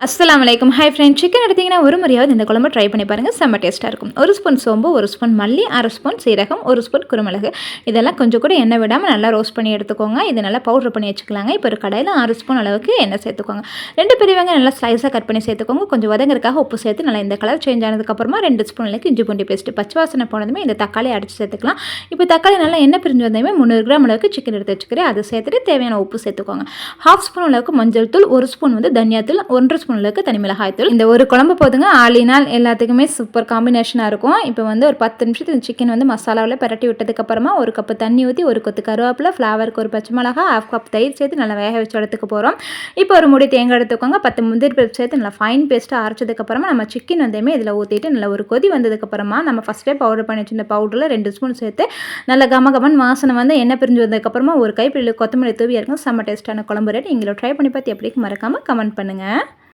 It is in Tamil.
அஸ்ஸலாமு அலைக்கும். Hi friend. சிக்கன் எடுத்தீங்கன்னா ஒரு முறையாவது இந்த குழம்பு ட்ரை பண்ணி பாருங்கள். செம்ம டேஸ்ட்டாக இருக்கும். 1 ஸ்பூன் சோம்பு, 1 ஸ்பூன் மல்லி, 1/2 ஸ்பூன் சீரகம், 1 ஸ்பூன் குருமிளகு. இதெல்லாம் கொஞ்சம் கூட எண்ணெய் விடாமல் நல்லா ரோஸ்ட் பண்ணி எடுத்துக்கோங்க. இது நல்லா பவுடர் பண்ணி வச்சுக்கலாங்க. இப்போ ஒரு கடாயில் 6 ஸ்பூன் அளவுக்கு எண்ணெய் சேர்த்துக்கோங்க. 2 பெரிய வெங்காயம் நல்லா ஸ்லைஸாக கட் பண்ணி சேர்த்துக்கோங்க. கொஞ்சம் வதங்குறதுக்காக உப்பு சேர்த்து நல்லா இந்த கலர் சேஞ்ச் ஆனதுக்கப்புறமா 2 ஸ்பூன் அளவுக்கு இஞ்சி பூண்டு பேஸ்ட்டு பச்சை வாசனை போனதுமே இந்த தக்காளி அடித்து சேர்த்துக்கலாம். இப்போ தக்காளி நல்லா எண்ணெய் பிரிஞ்சு வந்ததுமே 300 கிராம் அளவுக்கு சிக்கன் எடுத்து வச்சுக்கிறேன். அதை சேர்த்துட்டு தேவையான உப்பு சேர்த்துக்கோங்க. 1/2 ஸ்பூன் அளவுக்கு மஞ்சள் தூள், 1 ஸ்பூன் தனியாத்தூள், 1 ஸ்பூன் அளவுக்கு தனி மிளகாய் தூள். இந்த ஒரு குழம்பு போதுங்க, ஆலினால் எல்லாத்துக்குமே சூப்பர் காம்பினேஷனாக இருக்கும். இப்போ ஒரு 10 நிமிஷத்துக்கு இந்த சிக்கன் மசாலாவில் பரட்டி விட்டதுக்கப்புறமா ஒரு கப்பு தண்ணி ஊற்றி ஒரு கொத்து கருவேப்பிலை, ஃப்ளவருக்கு ஒரு பச்சை மிளகா, 1/2 கப் தயிர் சேர்த்து நல்லா வேக வச்சு எடுத்துக்க போகிறோம். இப்போ ஒரு முடி தேங்காய் எடுத்துக்கோங்க. 10 முந்திரி பருப்பு சேர்த்து நல்லா ஃபைன் பேஸ்ட்டாக அரைச்சதுக்கப்புறமா நம்ம சிக்கன் இதில் ஊற்றிட்டு நல்லா ஒரு கொதி வந்ததுக்கப்புறமா நம்ம ஃபஸ்ட்டே பவுடர் பண்ணி வச்சிருந்த பவுடரில் 2 ஸ்பூன் சேர்த்து நல்லா கம வாசனை எண்ணெய் பிரிஞ்சு வந்ததுக்கப்புறமா ஒரு கைப்பிடி கொத்தமல்லி தூவி இருக்கும். செம்ம டேஸ்ட்டான குழம்பு ரெடி. நீங்களும் ட்ரை பண்ணி பார்த்து எப்படி மறக்காமல் கமெண்ட் பண்ணுங்கள்.